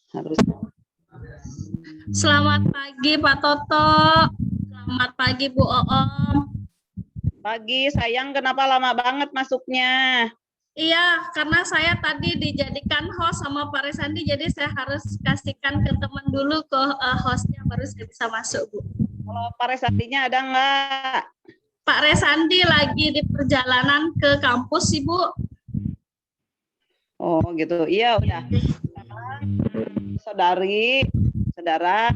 Harus. Selamat pagi Pak Toto. Selamat pagi Bu Oom. Pagi, sayang kenapa lama banget masuknya? Iya, karena saya tadi dijadikan host sama Pak Resandi, jadi saya harus kasihkan ke teman dulu ke hostnya, baru saya bisa masuk, Bu. Kalau Pak Resandinya ada nggak? Pak Resandi lagi di perjalanan ke kampus, Ibu. Oh gitu, iya udah. Saudara,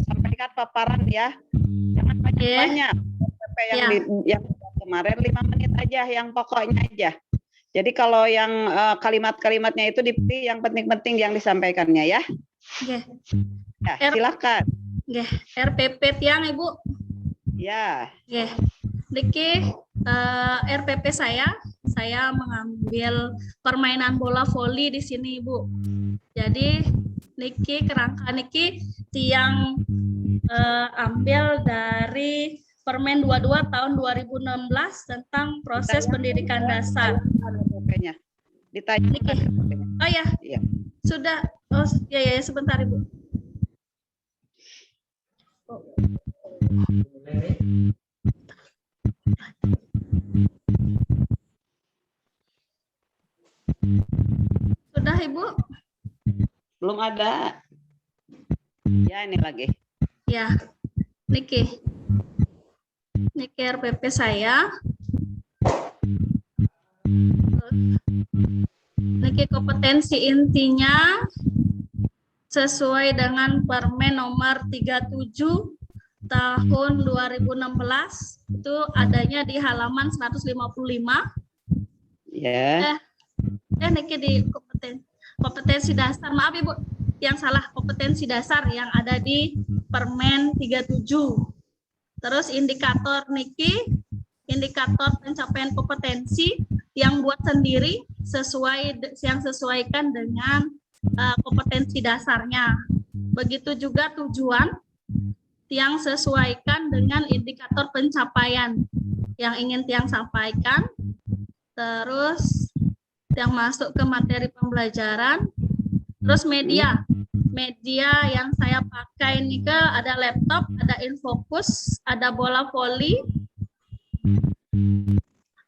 sampaikan paparan ya. Jangan banyak-banyak. Yang kemarin 5 menit aja, yang pokoknya aja. Jadi kalau yang kalimat-kalimatnya itu dipilih yang penting-penting yang disampaikannya ya. Yeah. Ya, silakan. Yeah. RPP tiang Ibu. Ya. Yeah. Niki RPP saya mengambil permainan bola voli di sini Ibu. Jadi Niki kerangka Niki tiang ambil dari Permen 22 tahun 2016 tentang proses pendidikan dasar. Ditanya. Oh ya, iya. Sudah. Oh ya sebentar Ibu. Sudah Ibu? Belum ada. Ya ini lagi. Ya, Niki RPP saya. Niki kompetensi intinya sesuai dengan Permen nomor 37 tahun 2016 itu adanya di halaman 155. Ya. Niki di kompetensi dasar. Maaf Ibu, yang salah, kompetensi dasar yang ada di Permen 37. Terus indikator Niki, indikator pencapaian kompetensi yang buat sendiri yang sesuaikan dengan kompetensi dasarnya. Begitu juga tujuan yang sesuaikan dengan indikator pencapaian yang ingin Tiang sampaikan. Terus yang masuk ke materi pembelajaran. Terus media yang saya pakai ini ada laptop, ada Infocus, ada bola voli.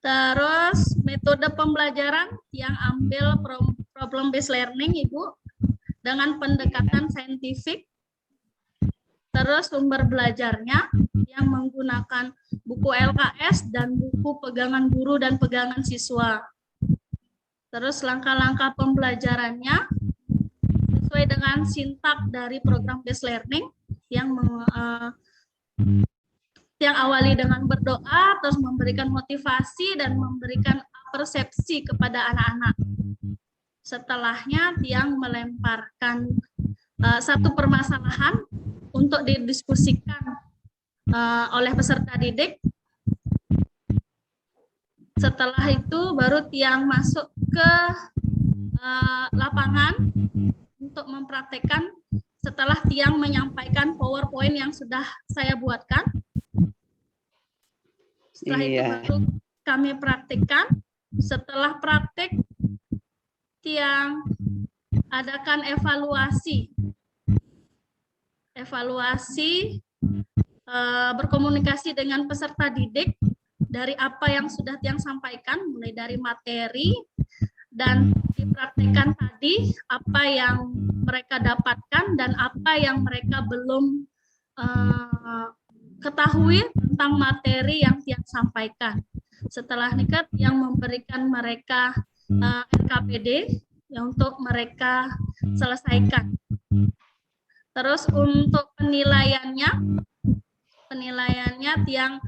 Terus metode pembelajaran yang ambil problem based learning Ibu dengan pendekatan saintifik. Terus sumber belajarnya yang menggunakan buku LKS dan buku pegangan guru dan pegangan siswa. Terus langkah-langkah pembelajarannya sesuai dengan sintak dari program based learning yang awali dengan berdoa, terus memberikan motivasi dan memberikan persepsi kepada anak-anak. Setelahnya Tiang melemparkan satu permasalahan untuk didiskusikan oleh peserta didik. Setelah itu baru Tiang masuk ke lapangan untuk mempraktekkan setelah Tiang menyampaikan PowerPoint yang sudah saya buatkan. Setelah itu baru kami praktikkan. Setelah praktik, Tiang adakan evaluasi. Berkomunikasi dengan peserta didik dari apa yang sudah Tiang sampaikan, mulai dari materi, dan dipraktikkan tadi apa yang mereka dapatkan dan apa yang mereka belum ketahui tentang materi yang Tiang sampaikan. Setelah nikah yang memberikan mereka RKPD yang untuk mereka selesaikan. Terus untuk penilaiannya Tiang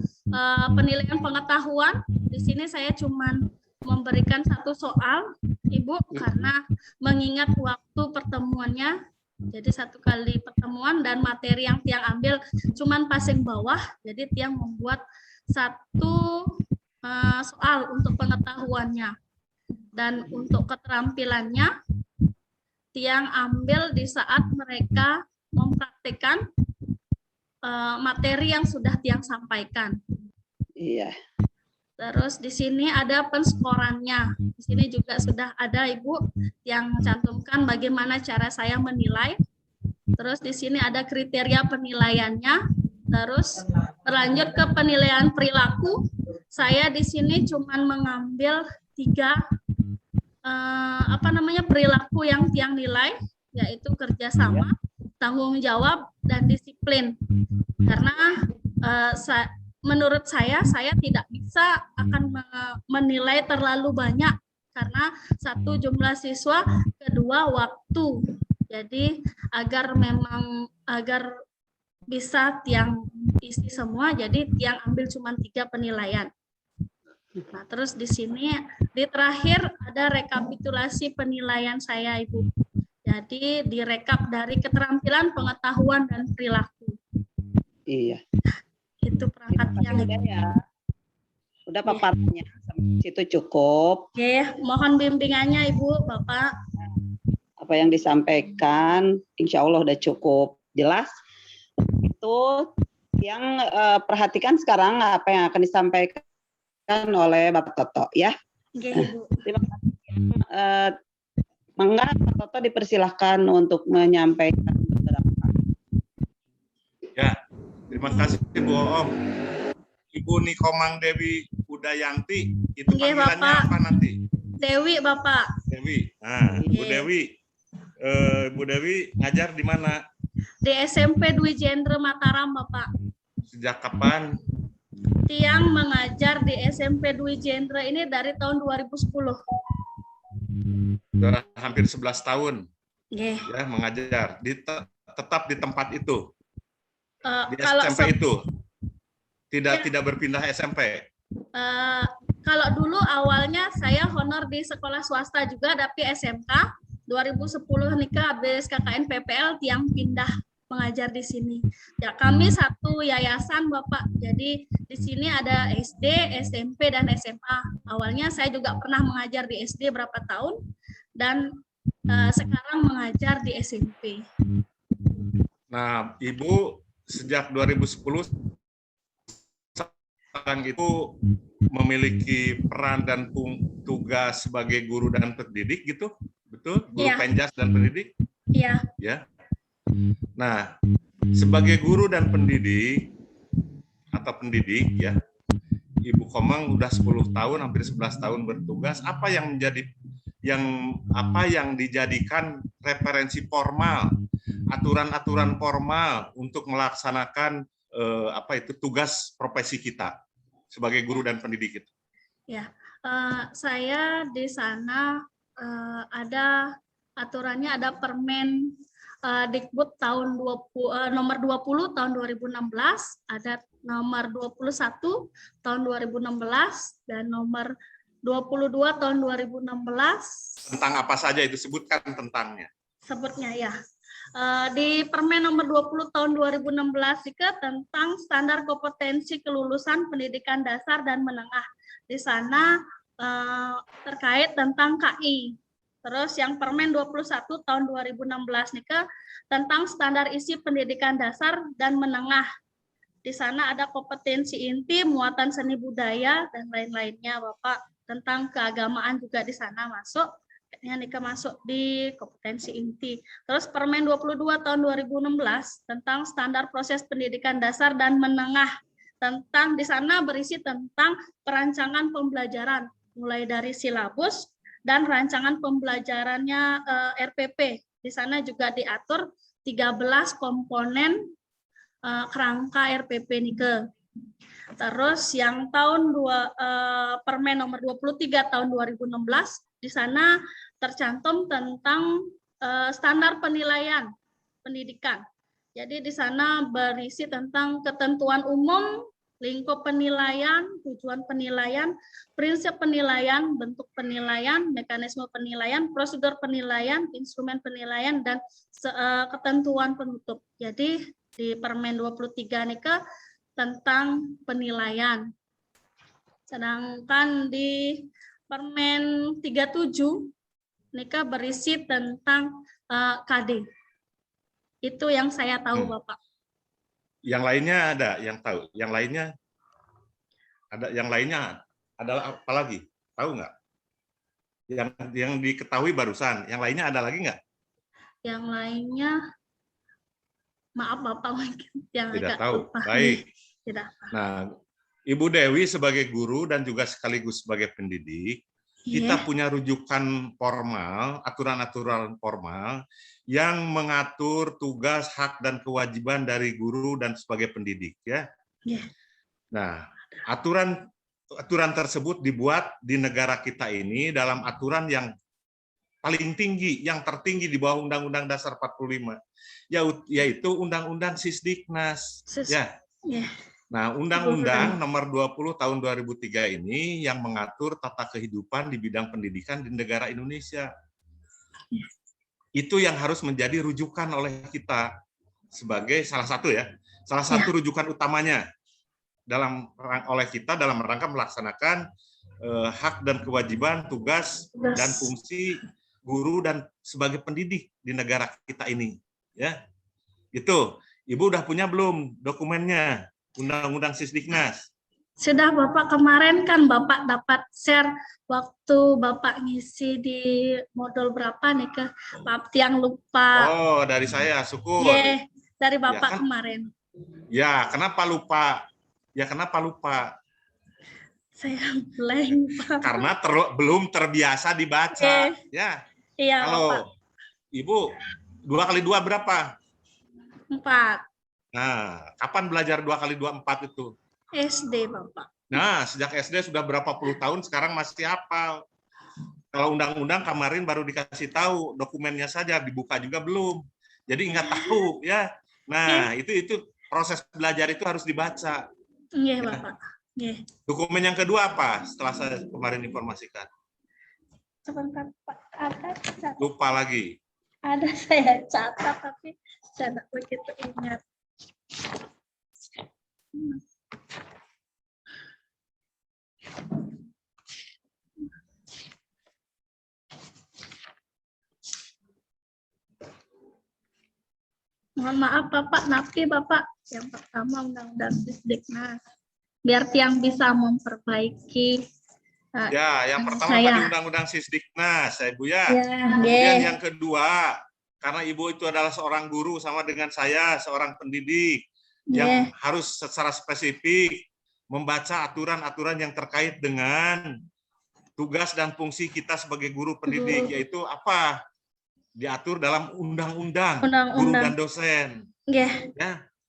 penilaian pengetahuan. Di sini saya cuman memberikan satu soal, Ibu, karena mengingat waktu pertemuannya. Jadi satu kali pertemuan dan materi yang Tiang ambil cuman passing bawah. Jadi Tiang membuat satu soal untuk pengetahuannya. Dan untuk keterampilannya Tiang ambil di saat mereka mempraktikkan materi yang sudah Tiang sampaikan. Iya. Terus di sini ada penskorannya. Di sini juga sudah ada Ibu yang cantumkan bagaimana cara saya menilai. Terus di sini ada kriteria penilaiannya. Terus berlanjut ke penilaian perilaku. Saya di sini cuma mengambil 3 perilaku yang tiang nilai, yaitu kerjasama, tanggung jawab, dan disiplin. Karena menurut saya tidak bisa akan menilai terlalu banyak karena satu jumlah siswa, kedua waktu. Jadi agar bisa tiang isi semua, jadi tiang ambil cuma 3 penilaian. Nah, terus di sini di terakhir ada rekapitulasi penilaian saya, Ibu. Jadi direkap dari keterampilan, pengetahuan, dan perilaku. Iya. Itu perangkat yang ya. Udah paparannya, sampai situ cukup. Oke, mohon bimbingannya Ibu, Bapak. Apa yang disampaikan, insya Allah udah cukup jelas. Itu yang perhatikan sekarang apa yang akan disampaikan oleh Bapak Toto, ya. Oke, Ibu. Terima kasih. Mangga Pak Toto dipersilahkan untuk menyampaikan beberapa. Ya, terima kasih Bu Om. Ibu Nikomang Dewi Udayanti, itu Oke, panggilannya Bapak. apa nanti? Dewi, Bapak. Dewi. Nah, Bu Oke. Dewi, Bu Dewi ngajar di mana? Di SMP Dwi Jendre Mataram, Bapak. Sejak kapan? Tiang mengajar di SMP Dwi Jendre ini dari tahun 2010. Sudah hampir 11 tahun Oke. ya mengajar. Tetap di tempat itu. Di Kalau SMP itu. Tidak berpindah SMP. kalau dulu awalnya saya honor di sekolah swasta juga, tapi SMK 2010 nikah habis KKN PPL tiang pindah mengajar di sini. Ya, kami satu yayasan, Bapak. Jadi di sini ada SD, SMP, dan SMA. Awalnya saya juga pernah mengajar di SD berapa tahun, dan sekarang mengajar di SMP. Nah, Ibu sejak 2010 sekarang itu memiliki peran dan tugas sebagai guru dan pendidik gitu, betul? Guru Iya. penjas dan pendidik? Iya. Ya. Nah, sebagai guru dan pendidik atau pendidik ya, Ibu Komang udah 10 tahun, hampir 11 tahun bertugas. Apa yang dijadikan referensi formal, aturan-aturan formal untuk melaksanakan tugas profesi kita sebagai guru dan pendidik itu? Ya, saya di sana ada aturannya, ada Permen Dikbud tahun nomor 20 tahun 2016, ada nomor 21 tahun 2016 dan nomor 22 tahun 2016. Tentang apa saja itu, sebutkan tentangnya. Sebutnya ya. Di Permen nomor 20 tahun 2016 juga tentang standar kompetensi kelulusan pendidikan dasar dan menengah. Di sana terkait tentang KI. Terus yang Permen 21 tahun 2016 nika tentang standar isi pendidikan dasar dan menengah. Di sana ada kompetensi inti, muatan seni budaya, dan lain-lainnya, Bapak. Tentang keagamaan juga di sana masuk. Kayaknya nika masuk di kompetensi inti. Terus Permen 22 tahun 2016 tentang standar proses pendidikan dasar dan menengah. Tentang di sana berisi tentang perancangan pembelajaran, mulai dari silabus dan rancangan pembelajarannya RPP. Di sana juga diatur 13 komponen kerangka RPP nike. Terus yang tahun Permen nomor 23 tahun 2016 di sana tercantum tentang standar penilaian pendidikan. Jadi di sana berisi tentang ketentuan umum, lingkup penilaian, tujuan penilaian, prinsip penilaian, bentuk penilaian, mekanisme penilaian, prosedur penilaian, instrumen penilaian, dan ketentuan penutup. Jadi di Permen 23 ini tentang penilaian. Sedangkan di Permen 37 ini berisi tentang KD. Itu yang saya tahu, Bapak. Yang lainnya ada yang tahu? Yang lainnya ada? Yang lainnya Ada apa lagi? Tahu nggak? Yang diketahui barusan. Yang lainnya ada lagi nggak? Yang lainnya, maaf Bapak, mungkin yang Tidak agak tahu. lupa. Baik. Tidak. Nah, Ibu Dewi sebagai guru dan juga sekaligus sebagai pendidik, kita punya rujukan formal, aturan-aturan formal yang mengatur tugas, hak, dan kewajiban dari guru dan sebagai pendidik. Ya. Nah, aturan tersebut dibuat di negara kita ini dalam aturan yang paling tinggi, yang tertinggi di bawah Undang-Undang Dasar 45, yaitu Undang-Undang Sisdiknas. Ya. Nah, Undang-Undang Nomor 20 Tahun 2003 ini yang mengatur tata kehidupan di bidang pendidikan di negara Indonesia. Itu yang harus menjadi rujukan oleh kita sebagai salah satu rujukan utamanya oleh kita dalam rangka melaksanakan hak dan kewajiban, tugas dan fungsi guru dan sebagai pendidik di negara kita ini. Ya, itu. Ibu udah punya belum dokumennya? Undang-Undang Sisdiknas. Sudah Bapak, kemarin kan Bapak dapat share waktu Bapak ngisi di modul berapa nih ke Maaf yang lupa. Oh, dari saya, syukur. Dari Bapak Ya, kan? kemarin. Ya, kenapa lupa? Saya blank, Pak. Karena belum terbiasa dibaca. Ya. Iya, Kalau Bapak. Ibu 2 kali 2 berapa? 4. Nah, kapan belajar 2 kali 2 4 itu? SD, Bapak. Nah, sejak SD sudah berapa puluh tahun, sekarang masih hafal. Kalau undang-undang kemarin baru dikasih tahu, dokumennya saja dibuka juga belum. Jadi nggak tahu ya. Nah, itu proses belajar itu harus dibaca. Iya, Ya. Bapak. Iya. Dokumen yang kedua apa setelah saya kemarin informasikan? Sebentar, Pak. Ada. Lupa lagi. Ada, saya catat tapi saya tidak begitu ingat. Mohon maaf Bapak, napi Bapak. Yang pertama Undang-Undang Sisdiknas. Biar Tiang bisa memperbaiki. Ya, yang pertama tadi Undang-Undang Sisdiknas, Ibu ya. Kemudian yang kedua, karena Ibu itu adalah seorang guru sama dengan saya, seorang pendidik, yang harus secara spesifik membaca aturan-aturan yang terkait dengan tugas dan fungsi kita sebagai guru pendidik, yaitu apa? Diatur dalam undang-undang guru dan dosen. Ya.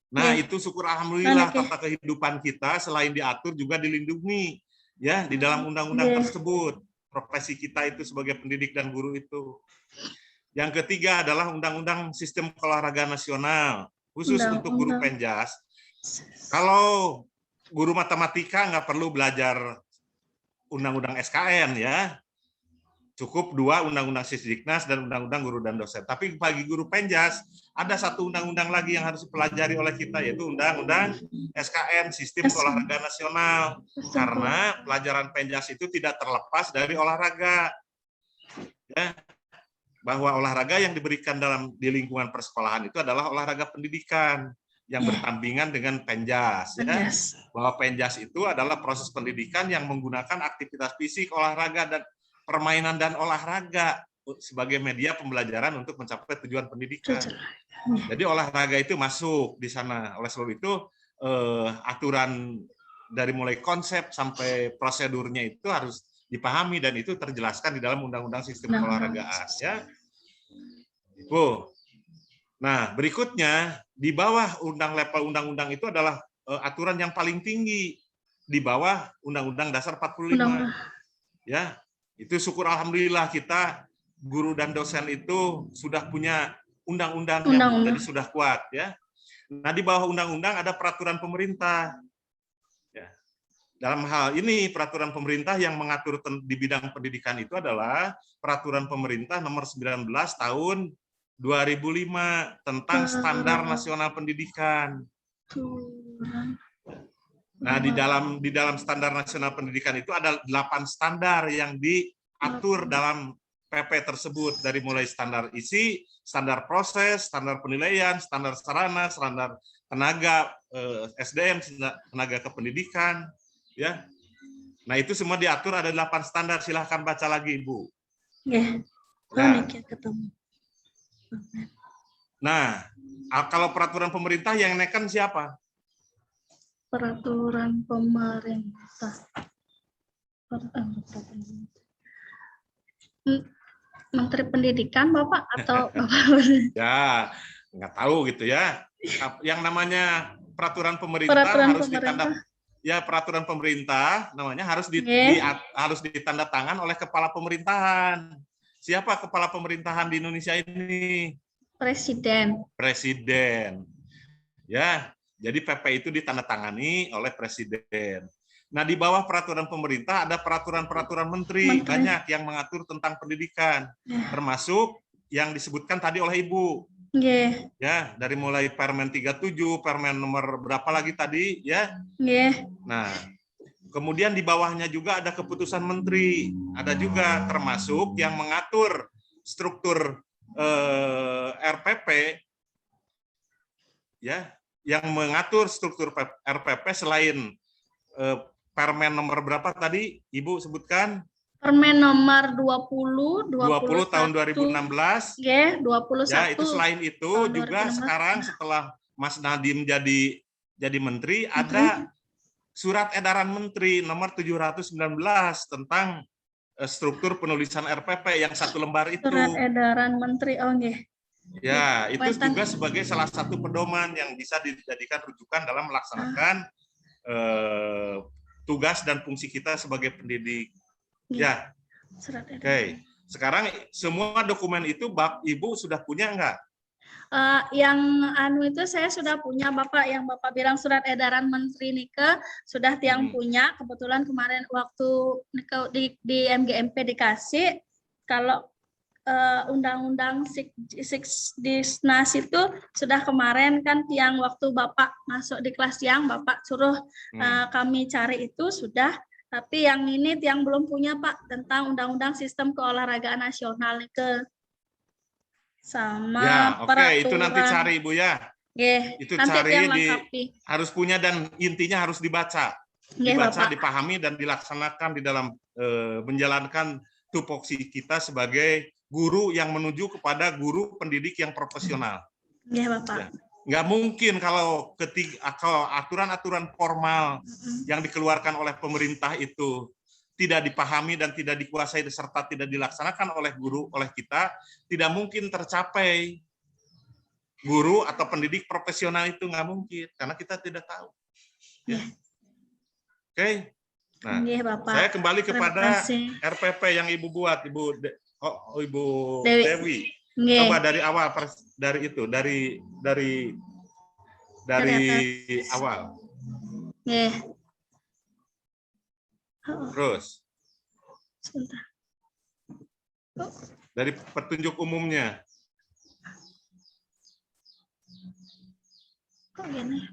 Nah, itu syukur alhamdulillah tata kehidupan kita selain diatur juga dilindungi ya di dalam undang-undang tersebut. Profesi kita itu sebagai pendidik dan guru itu. Yang ketiga adalah Undang-Undang Sistem Keolahragaan Nasional, khusus untuk guru penjas. Kalau guru matematika nggak perlu belajar Undang-Undang SKN ya. Cukup 2 Undang-Undang Sisdiknas dan Undang-Undang Guru dan Dosen. Tapi bagi guru penjas, ada satu undang-undang lagi yang harus dipelajari oleh kita, yaitu Undang-Undang SKN, Sistem Keolahragaan Nasional. Karena pelajaran penjas itu tidak terlepas dari olahraga. Ya. Bahwa olahraga yang diberikan di lingkungan persekolahan itu adalah olahraga pendidikan yang bertandingan dengan penjas. Ya. Bahwa penjas itu adalah proses pendidikan yang menggunakan aktivitas fisik, olahraga, dan permainan dan olahraga sebagai media pembelajaran untuk mencapai tujuan pendidikan. Jadi olahraga itu masuk di sana. Oleh sebab itu aturan dari mulai konsep sampai prosedurnya itu harus dipahami dan itu terjelaskan di dalam Undang-Undang Sistem Keolahragaan. Ya. Itu. Nah, berikutnya di bawah level undang-undang itu adalah aturan yang paling tinggi di bawah Undang-Undang Dasar 45. Ya. Itu syukur alhamdulillah kita guru dan dosen itu sudah punya undang-undang yang jadi sudah kuat ya. Nah, di bawah undang-undang ada peraturan pemerintah. Ya. Dalam hal ini peraturan pemerintah yang mengatur di bidang pendidikan itu adalah peraturan pemerintah nomor 19 tahun 2005 tentang standar nasional pendidikan. Nah, di dalam standar nasional pendidikan itu ada 8 standar yang diatur dalam PP tersebut, dari mulai standar isi, standar proses, standar penilaian, standar sarana, standar tenaga SDM, tenaga kependidikan, ya. Nah, itu semua diatur ada 8 standar. Silahkan baca lagi, Ibu. Nggih. Nah. Niki ketemu. Nah, kalau peraturan pemerintah yang neken siapa? Peraturan pemerintah. Menteri Pendidikan, Bapak, atau Bapak? Ya, nggak tahu gitu ya. Yang namanya peraturan pemerintah Peraturan harus pemerintah. peraturan pemerintah namanya harus harus ditandatangan oleh kepala pemerintahan. Siapa kepala pemerintahan di Indonesia ini? Presiden. Presiden. Ya, jadi PP itu ditandatangani oleh presiden. Nah, di bawah peraturan pemerintah ada peraturan-peraturan menteri banyak yang mengatur tentang pendidikan, termasuk yang disebutkan tadi oleh Ibu. Ya, dari mulai Permen 37, Permen nomor berapa lagi tadi, ya. Nah, kemudian di bawahnya juga ada keputusan menteri, ada juga termasuk yang mengatur struktur RPP, ya, yang mengatur struktur RPP selain Permen nomor berapa tadi Ibu sebutkan? Permen nomor 20 tahun 2016. Ya, 21. Ya, itu selain itu juga 2016. Sekarang setelah Mas Nadiem jadi menteri, ada surat edaran menteri nomor 719 tentang struktur penulisan RPP yang 1 lembar itu. Surat edaran menteri, oh nggih. Ya, itu juga sebagai salah satu pedoman yang bisa dijadikan rujukan dalam melaksanakan tugas dan fungsi kita sebagai pendidik. Ya. Oke. Sekarang semua dokumen itu Ibu sudah punya enggak? Yang itu saya sudah punya, Bapak, yang Bapak bilang surat edaran Menteri Nike sudah tiang punya. Kebetulan kemarin waktu di MGMP dikasih, kalau undang-undang Sikdisnas itu sudah kemarin kan tiang waktu Bapak masuk di kelas siang, Bapak suruh kami cari itu sudah, tapi yang ini tiang belum punya, Pak, tentang undang-undang sistem keolahragaan nasional ke sama ya, peraturan. Itu nanti cari, Ibu, ya. Itu nanti cari harus punya dan intinya harus dibaca. Dibaca, dipahami dan dilaksanakan di dalam menjalankan tupoksi kita sebagai guru yang menuju kepada guru pendidik yang profesional. Iya, Bapak. Ya. Nggak mungkin kalau aturan-aturan formal yang dikeluarkan oleh pemerintah itu tidak dipahami dan tidak dikuasai serta tidak dilaksanakan oleh guru, oleh kita, tidak mungkin tercapai guru atau pendidik profesional itu, nggak mungkin karena kita tidak tahu. Ya. Oke. Nah, Bapak. saya kembali kepada RPP yang Ibu buat, Ibu Dewi. Coba dari awal, dari awal. Terus. Sebentar. Dari petunjuk umumnya. Kok gini?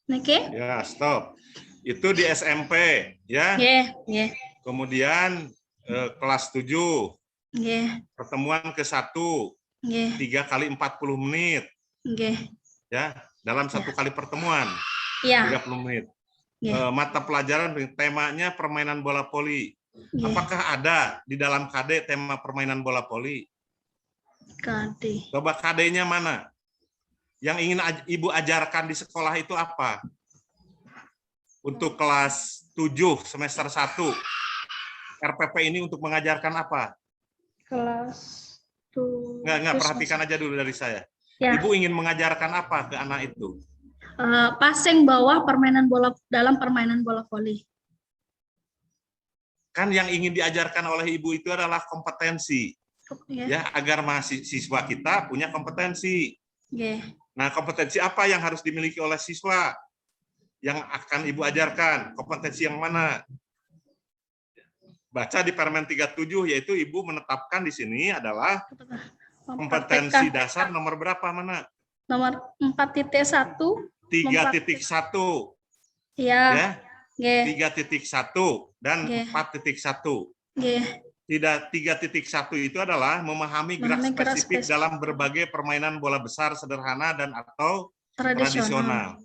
Niki? Ya, stop. Itu di SMP, ya. Kemudian kelas 7. Pertemuan ke-1. 3 kali 40 menit. Ya, dalam 1 kali pertemuan. 30 menit. Mata pelajaran temanya permainan bola voli. Apakah ada di dalam KD tema permainan bola voli? KD. Coba KD-nya mana? Yang ingin Ibu ajarkan di sekolah itu apa? Untuk kelas 7 semester 1. RPP ini untuk mengajarkan apa? Kelas 7. Enggak, perhatikan aja dulu dari saya. Ya. Ibu ingin mengajarkan apa ke anak itu? Passing bawah permainan bola dalam permainan bola voli. Kan yang ingin diajarkan oleh Ibu itu adalah kompetensi. Ya, agar mahasiswa kita punya kompetensi. Nah, kompetensi apa yang harus dimiliki oleh siswa yang akan Ibu ajarkan? Kompetensi yang mana? Baca di Permen 37, yaitu Ibu menetapkan di sini adalah kompetensi dasar nomor berapa, mana? Nomor 4.1. 3.1. Ya. 3.1 dan 4.1. tidak 3.1 itu adalah memahami gerak spesifik dalam berbagai permainan bola besar sederhana dan atau tradisional.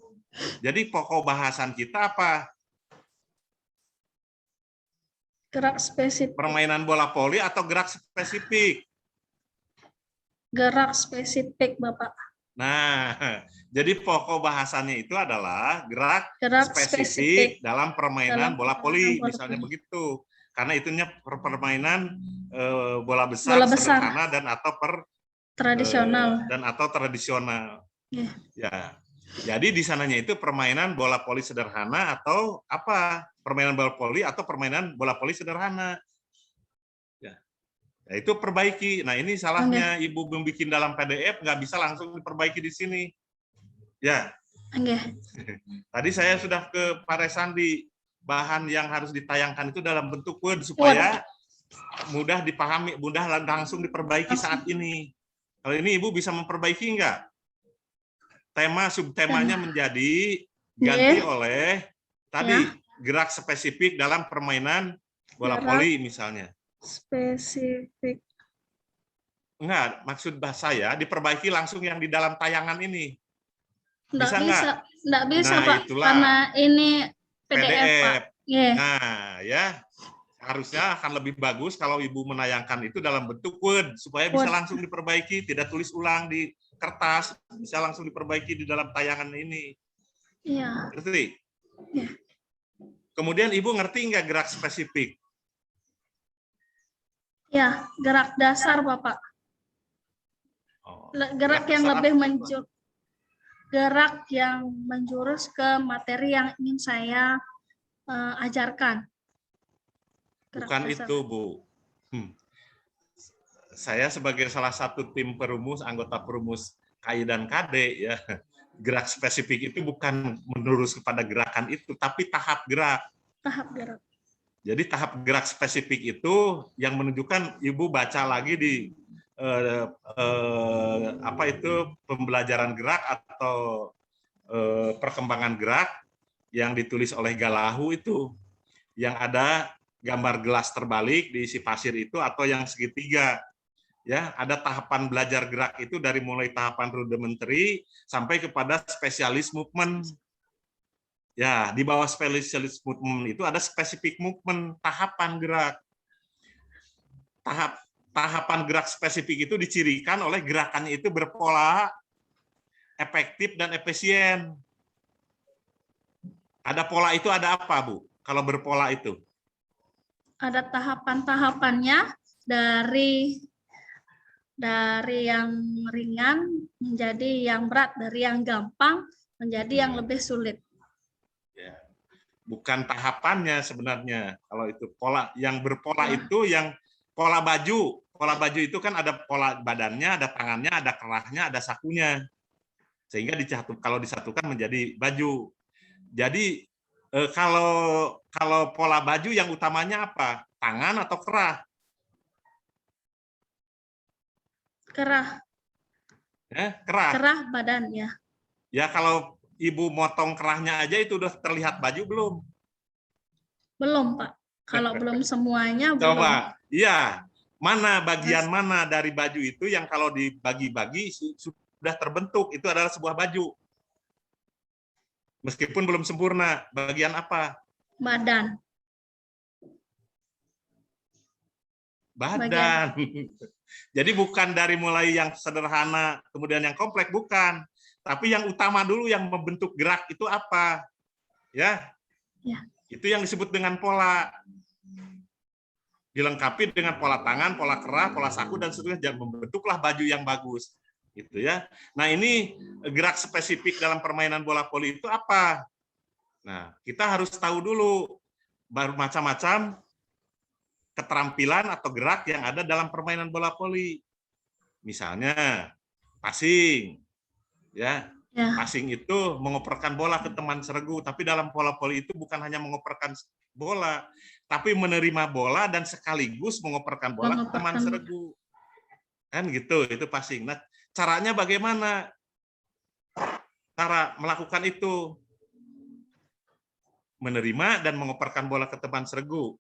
Jadi pokok bahasan kita apa? Gerak spesifik. Permainan bola voli atau gerak spesifik? Gerak spesifik, Bapak. Nah, jadi pokok bahasannya itu adalah gerak spesifik dalam permainan bola voli, misalnya begitu. Karena itunya permainan bola besar sederhana dan atau tradisional. Ya. Jadi di sananya itu permainan bola voli sederhana atau apa? Permainan bola voli atau permainan bola voli sederhana. Ya. Ya, itu perbaiki. Nah, ini salahnya Ibu membuat dalam PDF nggak bisa langsung diperbaiki di sini. Ya. Tadi saya sudah ke Pak Resandi. Bahan yang harus ditayangkan itu dalam bentuk Word supaya mudah dipahami, mudah langsung diperbaiki saat ini. Kalau ini Ibu bisa memperbaiki enggak? Tema subtemanya menjadi ganti oleh tadi gerak spesifik dalam permainan bola voli misalnya. Spesifik. Enggak, maksud saya diperbaiki langsung yang di dalam tayangan ini. Enggak bisa, nah, Pak. Itulah. Karena ini PDF. Pak. Nah, ya harusnya akan lebih bagus kalau Ibu menayangkan itu dalam bentuk Word supaya bisa langsung diperbaiki, tidak tulis ulang di kertas, bisa langsung diperbaiki di dalam tayangan ini. Iya. Ngerti? Ya. Kemudian Ibu ngerti nggak gerak spesifik? Ya, gerak dasar, Bapak. Gerak yang lebih gerak yang menjurus ke materi yang ingin saya ajarkan. Bukan itu, Bu. Saya sebagai salah satu tim perumus, anggota perumus KI dan KD, ya, gerak spesifik itu bukan menurus kepada gerakan itu, tapi tahap gerak. Tahap gerak. Jadi tahap gerak spesifik itu yang menunjukkan Ibu baca lagi di apa itu pembelajaran gerak atau perkembangan gerak yang ditulis oleh Galahu itu, yang ada gambar gelas terbalik diisi pasir itu atau yang segitiga. Ya, ada tahapan belajar gerak itu dari mulai tahapan rudimentary sampai kepada specialist movement. Ya, di bawah specialist movement itu ada specific movement, tahapan gerak. Tahapan gerak spesifik itu dicirikan oleh gerakannya itu berpola, efektif dan efisien. Ada pola itu ada apa, Bu? Kalau berpola itu? Ada tahapan-tahapannya dari yang ringan menjadi yang berat, dari yang gampang menjadi yang lebih sulit. Ya. Bukan tahapannya sebenarnya. Kalau itu pola yang berpola itu yang pola baju. Pola baju itu kan ada pola badannya, ada tangannya, ada kerahnya, ada sakunya. Sehingga kalau disatukan menjadi baju. Jadi kalau pola baju yang utamanya apa? Tangan atau kerah? Kerah. Kerah. Kerah badan, ya. Ya, kalau Ibu motong kerahnya aja itu udah terlihat baju belum? Belum, Pak. Kalau belum semuanya belum. Coba, iya. Mana bagian mana dari baju itu yang kalau dibagi-bagi sudah terbentuk, itu adalah sebuah baju. Meskipun belum sempurna, bagian apa? Badan. Badan. Jadi bukan dari mulai yang sederhana, kemudian yang kompleks, bukan. Tapi yang utama dulu yang membentuk gerak itu apa? Ya. Itu yang disebut dengan pola. Dilengkapi dengan pola tangan, pola kerah, pola saku, dan seterusnya. Membentuklah baju yang bagus. Gitu ya. Nah, ini gerak spesifik dalam permainan bola voli itu apa? Nah, kita harus tahu dulu baru macam-macam keterampilan atau gerak yang ada dalam permainan bola voli. Misalnya passing. Ya. Passing itu mengoperkan bola ke teman seregu, tapi dalam bola voli itu bukan hanya mengoperkan bola, tapi menerima bola dan sekaligus mengoperkan bola ke teman seregu. Kan gitu, itu passing. Nah, caranya bagaimana? Cara melakukan itu menerima dan mengoperkan bola ke teman seregu.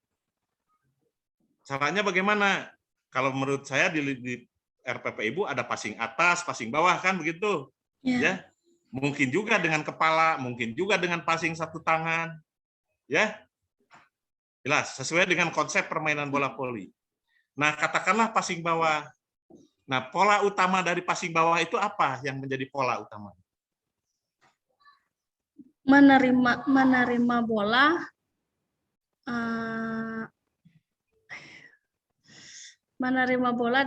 Caranya bagaimana? Kalau menurut saya di RPP Ibu ada passing atas, passing bawah kan begitu. Ya. Mungkin juga dengan kepala, mungkin juga dengan passing satu tangan. Ya. Jelas, sesuai dengan konsep permainan bola voli. Nah, katakanlah passing bawah. Nah, pola utama dari passing bawah itu apa yang menjadi pola utama? Menerima bola, menerima bola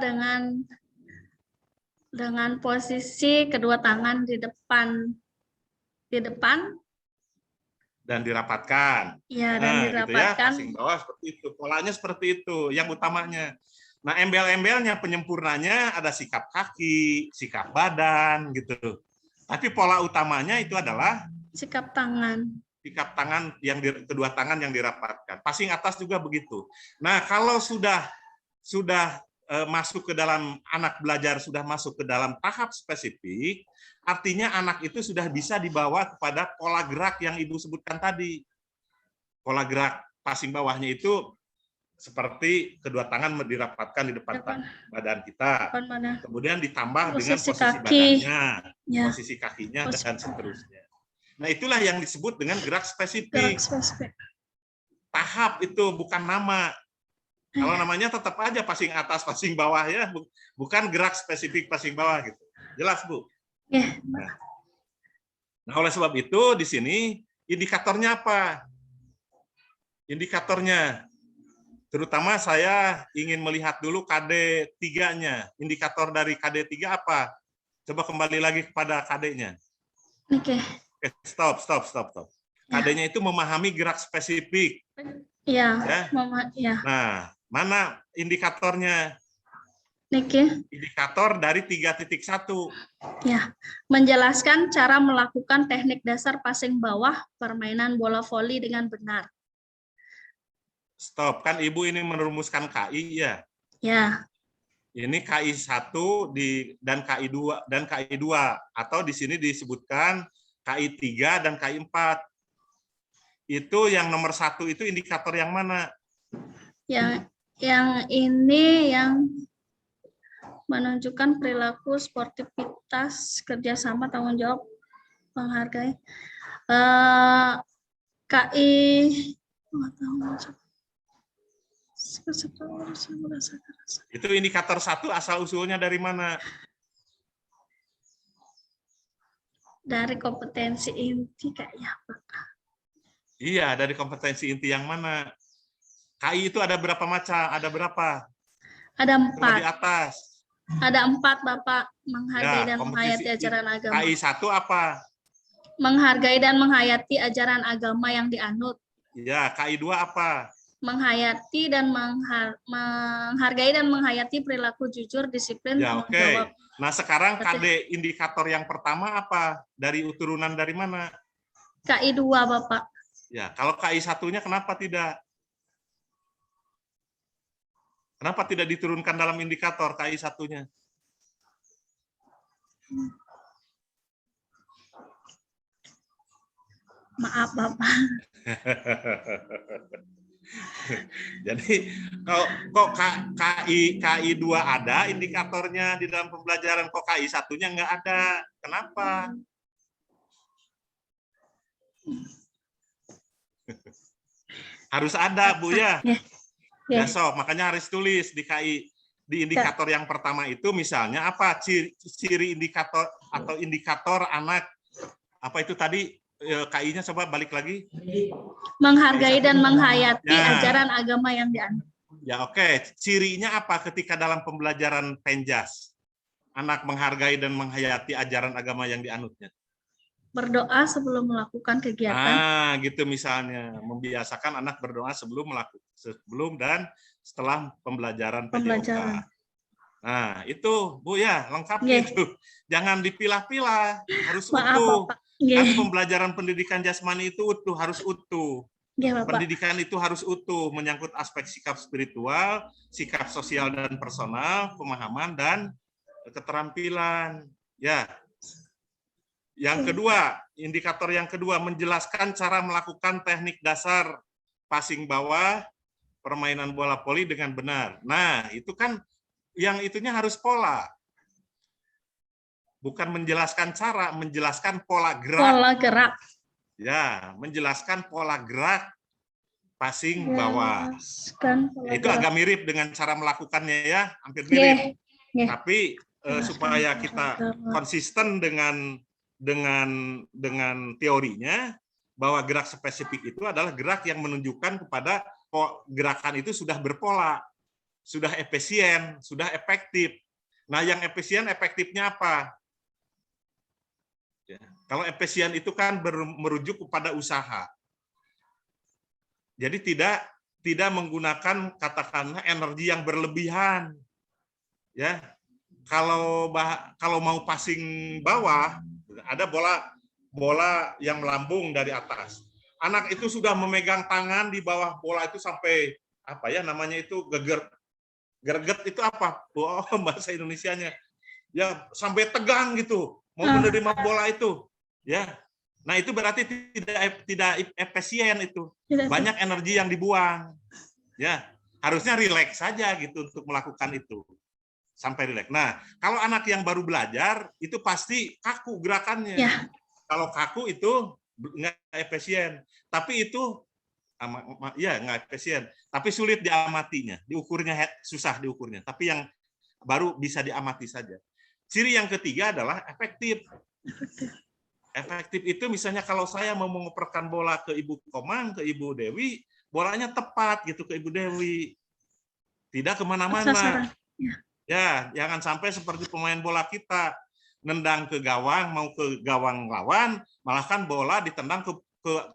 dengan posisi kedua tangan di depan dan dirapatkan. Ya, dan dirapatkan. Gitu ya, passing bawah seperti itu. Polanya seperti itu, yang utamanya. Nah, embel-embelnya, penyempurnanya ada sikap kaki, sikap badan, gitu. Tapi pola utamanya itu adalah sikap tangan. Sikap tangan yang kedua tangan yang dirapatkan. Passing atas juga begitu. Nah, kalau sudah masuk ke dalam anak belajar, sudah masuk ke dalam tahap spesifik, artinya anak itu sudah bisa dibawa kepada pola gerak yang Ibu sebutkan tadi. Pola gerak passing bawahnya itu seperti kedua tangan dirapatkan di depan badan kita. Kemudian ditambah dengan posisi badannya, posisi kakinya, dan seterusnya. Nah, itulah yang disebut dengan gerak spesifik. Tahap itu bukan nama. Kalau namanya tetap aja passing atas, passing bawah ya, bukan gerak spesifik passing bawah gitu. Jelas, Bu? Nah, oleh sebab itu di sini indikatornya apa? Indikatornya terutama saya ingin melihat dulu KD3-nya. Indikator dari KD3 apa? Coba kembali lagi kepada KD-nya. Oke. Stop. KD-nya itu memahami gerak spesifik. Iya. Ya. Nah, mana indikatornya? Niki. Indikator dari 3.1. Ya, menjelaskan cara melakukan teknik dasar passing bawah permainan bola voli dengan benar. Stop, kan Ibu ini merumuskan KI ya? Ya. Ini KI 1 dan KI 2 atau di sini disebutkan KI 3 dan KI 4. Itu yang nomor 1 itu indikator yang mana? Yang ini yang menunjukkan perilaku sportivitas, kerjasama, tanggung jawab, menghargai. KI itu indikator 1 asal usulnya dari mana? Dari kompetensi inti kayaknya, Pak. Iya, dari kompetensi inti yang mana? KI itu ada berapa macam? Ada berapa? Ada 4. Coba di atas. Ada 4, Bapak. Menghargai dan menghayati ajaran agama. KI 1 apa? Menghargai dan menghayati ajaran agama yang dianut. Ya, KI 2 apa? Menghayati dan menghargai dan menghayati perilaku jujur, disiplin, tanggung jawab. Nah, sekarang KD indikator yang pertama apa? Dari turunan dari mana? KI 2, Bapak. Ya, kalau KI 1-nya kenapa tidak? Kenapa tidak diturunkan dalam indikator KI 1-nya? Maaf, Bapak. Jadi kok KI 2 ada indikatornya di dalam pembelajaran, kok KI 1-nya nggak ada? Kenapa? Harus ada, Bu ya. Ya, makanya harus tulis di KI, di indikator yang pertama itu misalnya apa? Ciri indikator atau indikator anak apa itu tadi? KI-nya coba balik lagi. Menghargai dan menghayati ajaran agama yang dianut. Ya, oke. Cirinya apa ketika dalam pembelajaran penjas? Anak menghargai dan menghayati ajaran agama yang dianutnya. Berdoa sebelum melakukan kegiatan. Gitu misalnya. Membiasakan anak berdoa sebelum dan setelah pembelajaran PJOK. Nah, itu Bu ya, lengkap itu. Jangan dipilah-pilah, harus utuh. Kan pembelajaran pendidikan jasmani itu utuh, harus utuh. Pendidikan itu harus utuh, menyangkut aspek sikap spiritual, sikap sosial dan personal, pemahaman dan keterampilan. Ya. Yang kedua, indikator yang kedua menjelaskan cara melakukan teknik dasar passing bawah permainan bola voli dengan benar. Nah, itu kan yang itunya harus pola. Bukan menjelaskan cara, menjelaskan pola gerak. Pola gerak. Ya, menjelaskan pola gerak passing bawah. Itu agak mirip dengan cara melakukannya ya, hampir mirip. Tapi supaya kita konsisten dengan teorinya, bahwa gerak spesifik itu adalah gerak yang menunjukkan kepada gerakan itu sudah berpola, sudah efisien, sudah efektif. Nah, yang efisien efektifnya apa? Ya. Kalau efisien itu kan merujuk kepada usaha. Jadi tidak menggunakan katakanlah energi yang berlebihan. Ya. Kalau mau passing bawah, ada bola yang melambung dari atas. Anak itu sudah memegang tangan di bawah bola itu sampai apa ya namanya itu gerget itu apa? Oh, bahasa Indonesianya. Ya, sampai tegang gitu. Mau menerima bola itu, ya. Nah, itu berarti tidak efisien itu. Banyak energi yang dibuang. Ya, harusnya rileks saja gitu untuk melakukan itu. Sampai rileks. Nah, kalau anak yang baru belajar itu pasti kaku gerakannya. Ya. Kalau kaku itu nggak efisien. Tapi itu ya nggak efisien. Tapi sulit diamatinya. Diukurnya susah diukurnya. Tapi yang baru bisa diamati saja. Ciri yang ketiga adalah efektif. Efektif itu misalnya kalau saya mau mengoperkan bola ke Ibu Komang, ke Ibu Dewi, bolanya tepat gitu ke Ibu Dewi. Tidak kemana-mana. Ya, jangan sampai seperti pemain bola kita. Nendang ke gawang, mau ke gawang lawan, malah kan bola ditendang ke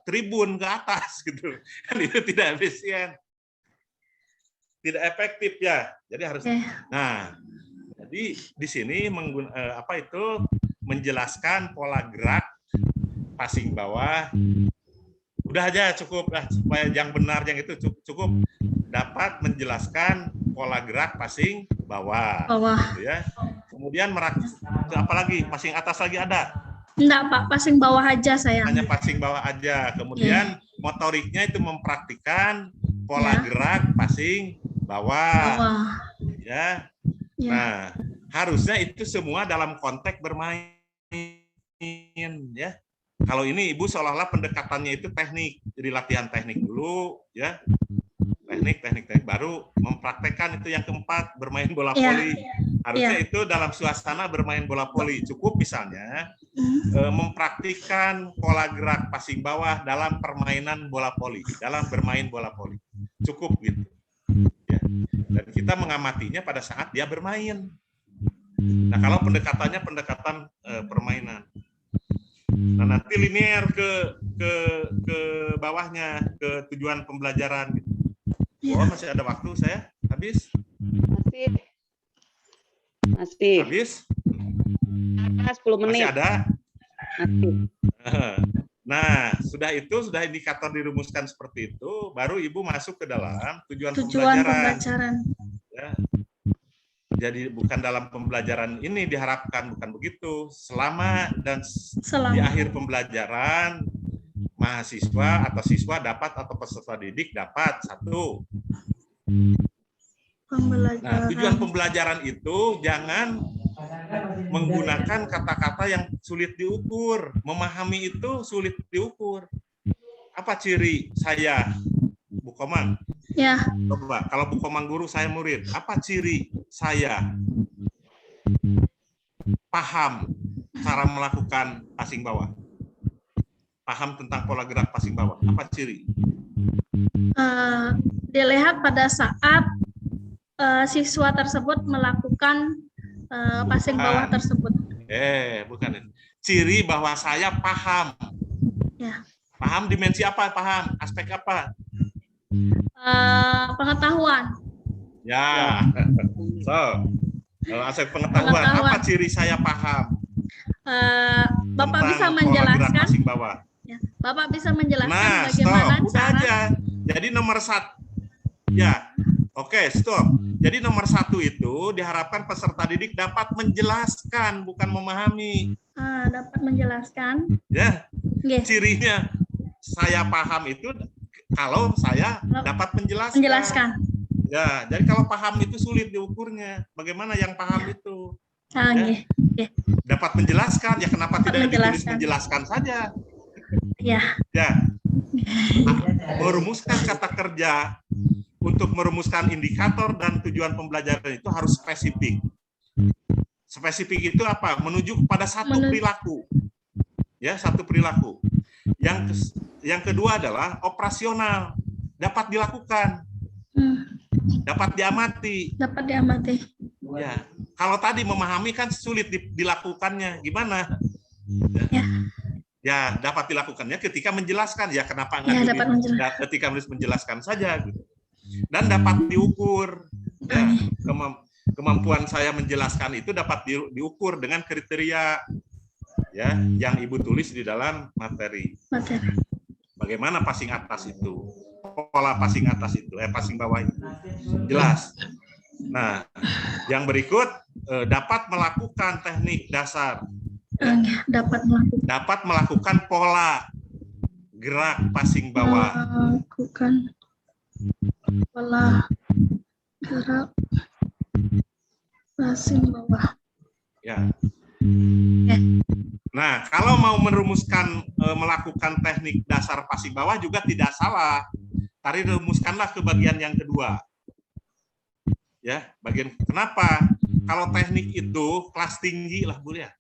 tribun, ke atas. Gitu. Itu tidak efisien. Tidak efektif ya. Jadi harus. Nah, jadi di sini menjelaskan pola gerak passing bawah. Udah aja cukup lah supaya yang benar yang itu cukup dapat menjelaskan pola gerak passing bawah. Gitu ya. Kemudian apa lagi? Passing atas lagi ada? Enggak, Pak, passing bawah aja saya. Hanya passing bawah aja. Kemudian motoriknya itu mempraktikkan pola gerak passing bawah. Ya. Nah, harusnya itu semua dalam konteks bermain, ya. Kalau ini Ibu seolah-olah pendekatannya itu teknik, jadi latihan teknik dulu, ya. Teknik, baru mempraktekkan itu yang keempat, bermain bola voli. Harusnya itu dalam suasana bermain bola voli. Cukup misalnya mempraktikkan pola gerak passing bawah dalam permainan bola voli, dalam bermain bola voli. Cukup gitu. Ya. Dan kita mengamatinya pada saat dia bermain. Nah, kalau pendekatannya pendekatan permainan. Nah, nanti linear ke bawahnya, ke tujuan pembelajaran. Oh, masih ada waktu saya? Habis? Masih. Habis? 10 menit. Masih ada? Masih. Nah, sudah indikator dirumuskan seperti itu, baru Ibu masuk ke dalam tujuan pembelajaran. Ya. Jadi bukan dalam pembelajaran ini diharapkan, bukan begitu. Selama di akhir pembelajaran, mahasiswa atau siswa dapat atau peserta didik dapat 1. Nah, tujuan pembelajaran itu jangan menggunakan kata-kata yang sulit diukur. Memahami itu sulit diukur. Apa ciri saya, Bu Komang? Ya. Coba, kalau Bu Komang guru, saya murid. Apa ciri saya paham cara melakukan passing bawah? Paham tentang pola gerak passing bawah. Apa ciri? Dilihat pada saat siswa tersebut melakukan passing bawah tersebut. Bukan. Ciri bahwa saya paham. Ya. Paham dimensi apa? Paham aspek apa? Pengetahuan. Ya. Aspek pengetahuan. Apa ciri saya paham? Bapak bisa menjelaskan. Passing bawah. Ya. Bapak bisa menjelaskan Nah, bagaimana stop. Udah aja. Jadi nomor 1. Ya. Oke, stop. Jadi nomor 1 itu diharapkan peserta didik dapat menjelaskan, bukan memahami. Dapat menjelaskan. Ya. Cirinya saya paham itu kalau saya dapat menjelaskan. Ya, jadi kalau paham itu sulit diukurnya. Bagaimana yang paham itu? Ya. Dapat menjelaskan, ya kenapa tidak ditulis menjelaskan saja? Ya. Merumuskan kata kerja untuk merumuskan indikator dan tujuan pembelajaran itu harus spesifik. Spesifik itu apa? Menuju kepada satu perilaku. Ya, satu perilaku. Yang kedua adalah operasional, dapat dilakukan, dapat diamati. Ya, kalau tadi memahami kan sulit dilakukannya, gimana? Ya, dapat dilakukannya ketika menjelaskan. Ya, kenapa enggak ketika menjelaskan saja? Gitu. Dan dapat diukur. Ya, kemampuan saya menjelaskan itu dapat diukur dengan kriteria. Ya, yang Ibu tulis di dalam materi. Bagaimana passing atas itu? Pola passing atas itu, passing bawah itu. Jelas. Nah, yang berikut dapat melakukan teknik dasar. Ya. Dapat melakukan pola gerak passing bawah. Melakukan pola gerak passing bawah. Ya. Nah, kalau mau merumuskan melakukan teknik dasar passing bawah juga tidak salah. Tadi rumuskanlah ke bagian yang kedua. Ya, bagian kenapa? Kalau teknik itu kelas tinggi lah, Bu ya.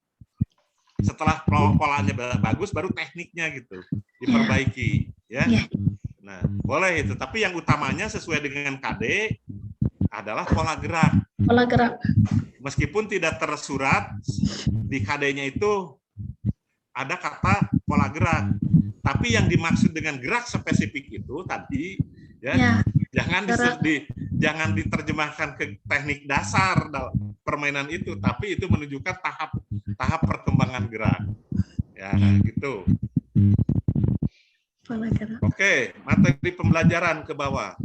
Setelah polanya bagus, baru tekniknya gitu diperbaiki. Ya. Nah, boleh itu. Tapi yang utamanya sesuai dengan KD adalah pola gerak. Pola gerak. Meskipun tidak tersurat di KD-nya itu ada kata pola gerak, tapi yang dimaksud dengan gerak spesifik itu tadi ya. Jangan diterjemahkan ke teknik dasar dalam permainan itu, tapi itu menunjukkan tahap perkembangan gerak. Ya, gitu. Pola gerak. Oke, materi pembelajaran ke bawah.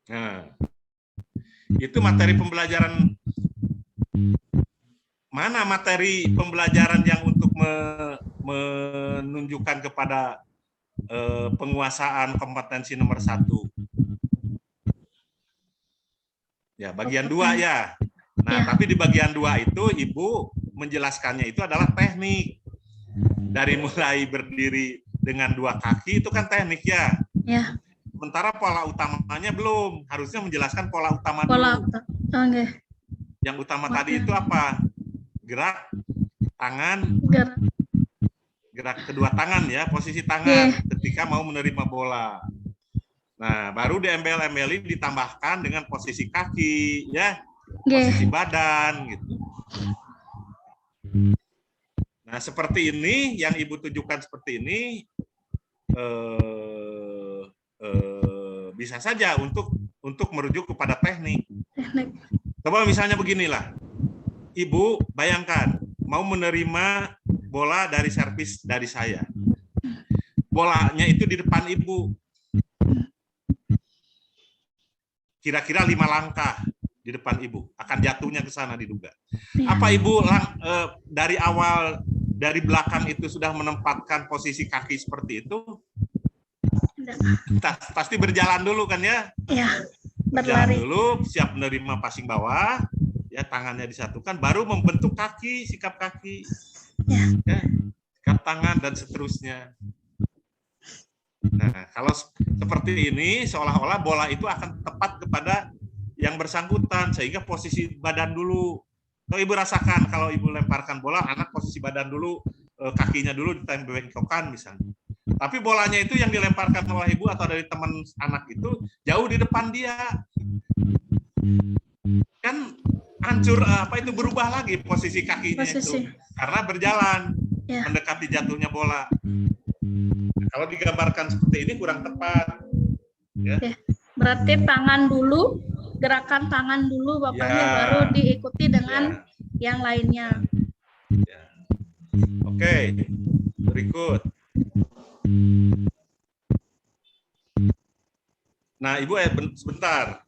Nah, itu materi pembelajaran. Mana materi pembelajaran yang untuk menunjukkan kepada penguasaan kompetensi nomor 1? Ya, bagian 2 ya. Nah, tapi di bagian 2 itu Ibu menjelaskannya itu adalah teknik. Dari mulai berdiri dengan 2 kaki itu kan teknik ya. Ya. Sementara pola utamanya belum, harusnya menjelaskan pola utama dulu. Yang utama tadi itu apa? Gerak tangan, gerak kedua tangan ya, posisi tangan ketika mau menerima bola. Nah, baru diembel-embeli ditambahkan dengan posisi kaki ya, posisi badan gitu. Nah, seperti ini yang Ibu tunjukkan seperti ini. Bisa saja untuk merujuk kepada teknik. Coba misalnya beginilah, Ibu bayangkan mau menerima bola dari servis dari saya, bolanya itu di depan Ibu, kira-kira 5 langkah di depan Ibu, akan jatuhnya ke sana diduga. Apa Ibu dari awal dari belakang itu sudah menempatkan posisi kaki seperti itu? Pasti berjalan dulu kan ya? Iya, berjalan dulu, siap menerima passing bawah, ya tangannya disatukan, baru membentuk kaki, sikap kaki, ya, sikap tangan dan seterusnya. Nah, kalau seperti ini, seolah-olah bola itu akan tepat kepada yang bersangkutan, sehingga posisi badan dulu. Kalau Ibu rasakan, kalau Ibu lemparkan bola, anak posisi badan dulu, kakinya dulu ditembengkokan misalnya. Tapi bolanya itu yang dilemparkan oleh Ibu atau dari teman anak itu jauh di depan dia. Kan hancur itu berubah lagi posisi kakinya itu karena berjalan mendekati jatuhnya bola. Nah, kalau digambarkan seperti ini kurang tepat. Ya. Berarti tangan dulu, gerakan tangan dulu Bapaknya baru diikuti dengan yang lainnya. Ya. Oke. Berikut. Nah, Ibu sebentar.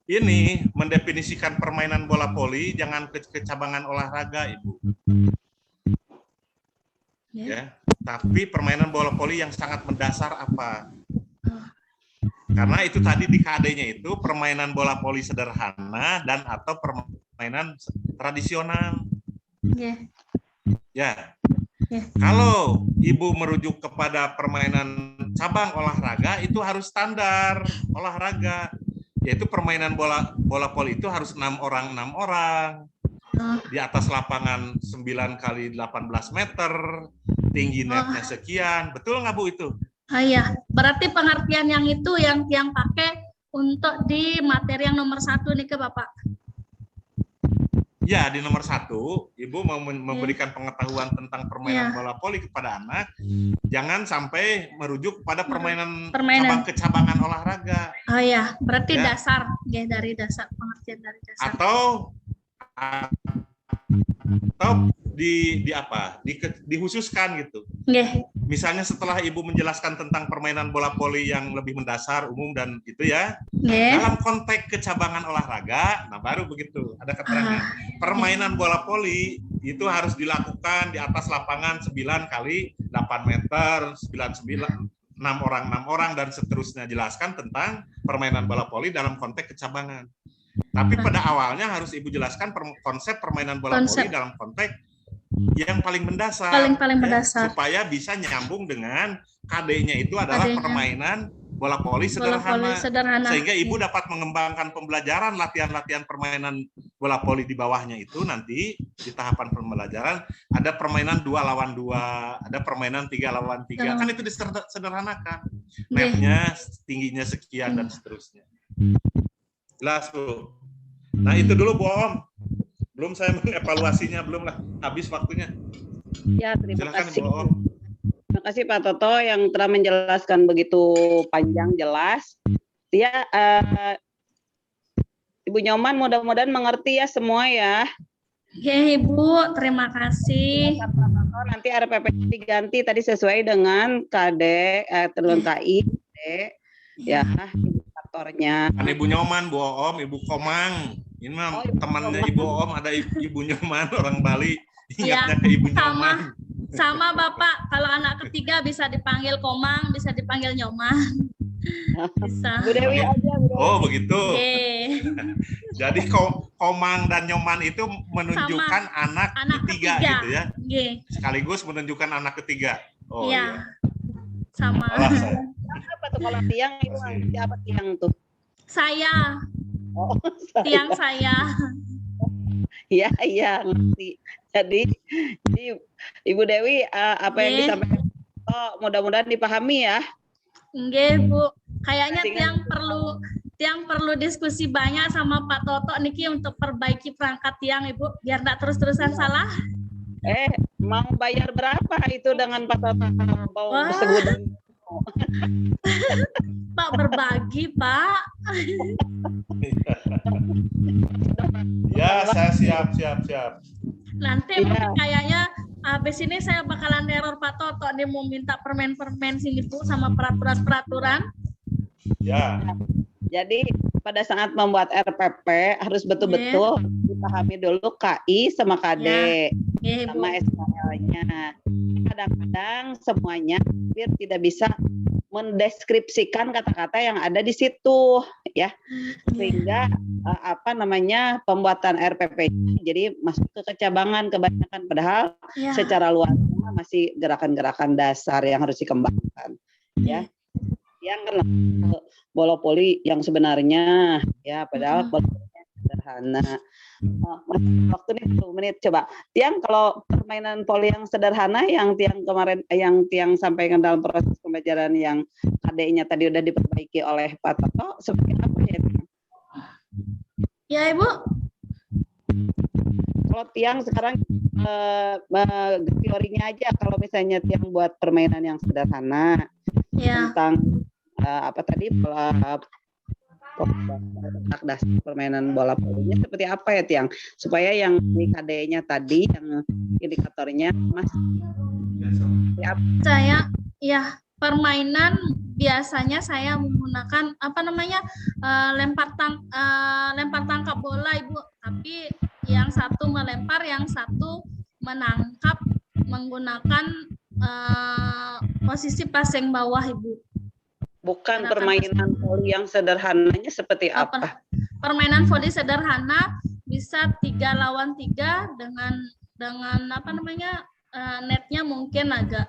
ini mendefinisikan permainan bola voli jangan kecabangan olahraga, Ibu. Ya, tapi permainan bola voli yang sangat mendasar apa? Karena itu tadi di KD-nya itu permainan bola voli sederhana dan atau permainan tradisional. Ya. Kalau Ibu merujuk kepada permainan cabang olahraga itu harus standar olahraga, yaitu permainan bola voli itu harus 6 orang di atas lapangan 9 kali 18 meter, tinggi netnya sekian. Betul nggak Bu itu? Iya, berarti pengertian yang itu yang pakai untuk di materi yang nomor 1 nih ke Bapak. Ya, di nomor 1, Ibu mau memberikan pengetahuan tentang permainan bola voli kepada anak, jangan sampai merujuk pada permainan. Cabang-kecabangan olahraga. Oh ya, berarti dasar, ya, dari dasar, pengertian dari dasar. Atau dikhususkan gitu. Misalnya setelah Ibu menjelaskan tentang permainan bola voli yang lebih mendasar, umum dan itu ya, dalam konteks kecabangan olahraga, nah baru begitu ada keterangan. Permainan bola voli itu harus dilakukan di atas lapangan 9 kali 8 meter, 6 orang dan seterusnya. Jelaskan tentang permainan bola voli dalam konteks kecabangan. Tapi pada awalnya harus Ibu jelaskan konsep permainan bola voli dalam konteks yang paling mendasar, paling mendasar, supaya bisa nyambung dengan KD-nya itu adalah permainan bola voli sederhana. Sehingga Ibu dapat mengembangkan pembelajaran latihan-latihan permainan bola voli di bawahnya itu nanti di tahapan pembelajaran ada permainan 2 lawan 2, ada permainan 3 lawan 3. Kan itu disederhanakan. Netnya tingginya sekian dan seterusnya. Jelas Bu. Nah itu dulu Bu Om. Belum saya mengevaluasinya, belum lah. Habis waktunya. Ya, terima Silakan, kasih. Bu Om. Terima kasih Pak Toto yang telah menjelaskan begitu panjang, jelas. Ya, Ibu Nyoman mudah-mudahan mengerti ya semua ya. Ya Ibu, terima kasih. Nanti RPP diganti tadi sesuai dengan KD, dengan KI, ya, indikatornya. Kan Ibu Nyoman, Bu Om, Ibu Komang. Ini mah temannya Ibu Om, ada Ibu Nyoman, orang Bali. Ingatnya ke Ibu Nyoman. Sama Bapak, kalau anak ketiga bisa dipanggil Komang, bisa dipanggil Nyoman. Bisa. Bu Dewi aja, Bu Dewi. Oh begitu. Jadi Komang dan Nyoman itu menunjukkan anak ketiga gitu ya. Sekaligus menunjukkan anak ketiga. Oh iya. Sama. Apa tuh kalau tiang itu siapa tiang tuh? Saya. Tiang saya. Iya, ngerti. Jadi Ibu Dewi apa yang disampaikan mudah-mudahan dipahami ya. Nggih, Bu. Kayaknya tiang perlu diskusi banyak sama Pak Toto niki untuk perbaiki perangkat tiang, Ibu, biar enggak terus-terusan salah. Mau bayar berapa itu dengan Pak Toto? Mau segudang. Pak berbagi, Pak. Ya, saya siap. Nanti kayaknya habis ini saya bakalan error Pak Toto nih mau minta permen-permen sini Bu sama peraturan-peraturan. Ya. Jadi pada saat membuat RPP harus betul-betul dipahami dulu KI sama KD sama SKL-nya. Kadang-kadang semuanya biar tidak bisa mendeskripsikan kata-kata yang ada di situ ya. Sehingga pembuatan RPP jadi masuk ke kecabangan kebanyakan padahal secara luasnya masih gerakan-gerakan dasar yang harus dikembangkan ya. Yang kan bola voli yang sebenarnya ya padahal sederhana. Waktu ini 10 menit coba. Tiang kalau permainan voli yang sederhana yang tiang kemarin tiang sampaikan dalam proses pembelajaran yang KD-nya tadi udah diperbaiki oleh Pak Toto seperti apa ya? Ya Ibu. Kalau tiang sekarang teorinya aja kalau misalnya tiang buat permainan yang sederhana tentang dasar permainan bola volinya seperti apa ya Tiang supaya yang di KD-nya tadi yang indikatornya Mas saya ya permainan biasanya saya menggunakan lempar tangkap bola, Ibu. Tapi yang satu melempar, yang satu menangkap menggunakan posisi passing bawah, Ibu. Bukan permainan voli yang sederhananya seperti apa? Permainan voli sederhana bisa 3 lawan 3 dengan netnya mungkin agak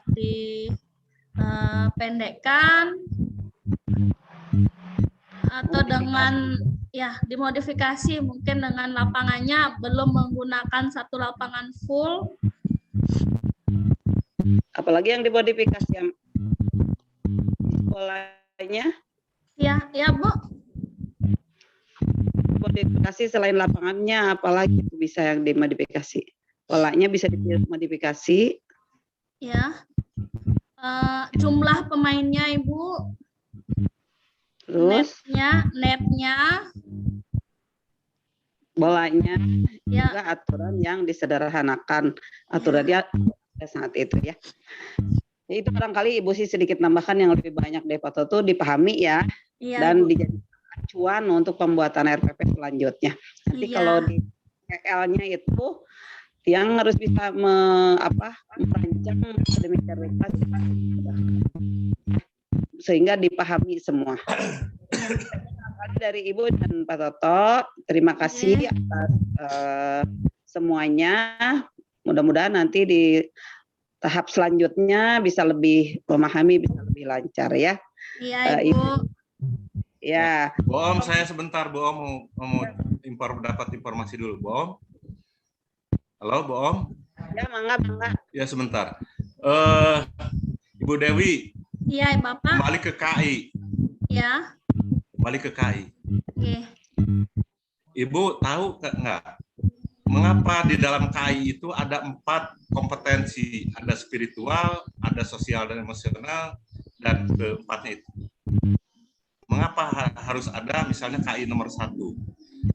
dipendekkan atau dengan dimodifikasi mungkin dengan lapangannya belum menggunakan satu lapangan full. Apalagi yang dimodifikasi yang polanya? Ya, Bu. Modifikasi selain lapangannya, apalagi itu bisa yang dimodifikasi? Polanya bisa dimodifikasi. Ya. Jumlah pemainnya, Ibu. Terus? Netnya. Bolanya. Ya. Juga aturan yang disederhanakan. Aturannya saat itu ya. Itu barangkali Ibu sih sedikit nambahkan yang lebih banyak dari Pak Toto dipahami ya. Dan dijadikan acuan untuk pembuatan RPP selanjutnya. Nanti kalau di PL-nya itu yang harus bisa merancang sedemikian rupa sehingga dipahami semua. Dari Ibu dan Pak Toto, terima kasih atas semuanya. Mudah-mudahan nanti di tahap selanjutnya bisa lebih memahami, bisa lebih lancar ya. Iya, Ibu. Ya. Bu Om, saya sebentar, Bu Om mau dapat informasi dulu, Bu Om. Halo, Bu Om. Ya, mangga. Ya, sebentar. Ibu Dewi. Iya, Bapak. Kembali ke KI. Ya. Kembali ke KI. Oke. Ibu tahu nggak mengapa di dalam KI itu ada 4 kompetensi, ada spiritual, ada sosial dan emosional, dan keempatnya itu. Mengapa harus ada misalnya KI nomor 1,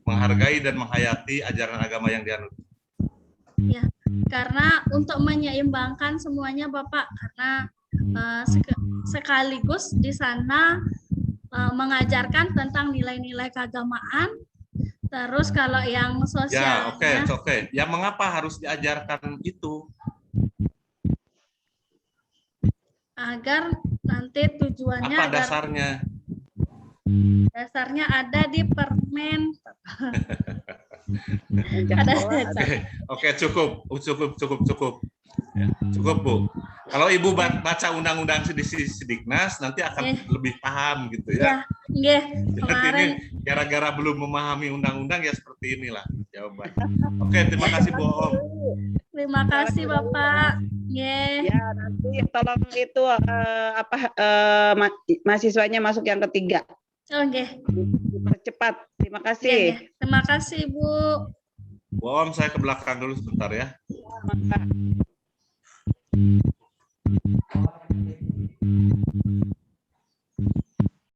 menghargai dan menghayati ajaran agama yang dianut? Ya, karena untuk menyeimbangkan semuanya, Bapak, karena sekaligus di sana mengajarkan tentang nilai-nilai keagamaan. Terus kalau yang sosial, oke. Ya, mengapa harus diajarkan itu? Agar nanti tujuannya apa dasarnya? Dasarnya ada di permen. Oke, cukup. Ya, cukup, Bu. Kalau Ibu baca undang-undang di Sidiknas nanti akan lebih paham gitu ya. Kemarin ini gara-gara belum memahami undang-undang ya seperti inilah jawaban. Oke, terima kasih Bu Om. Terima kasih Bapak. Ya, nanti tolong itu mahasiswanya masuk yang ketiga. Dipercepat. Terima kasih. Terima kasih, Bu. Bu Om, saya ke belakang dulu sebentar ya.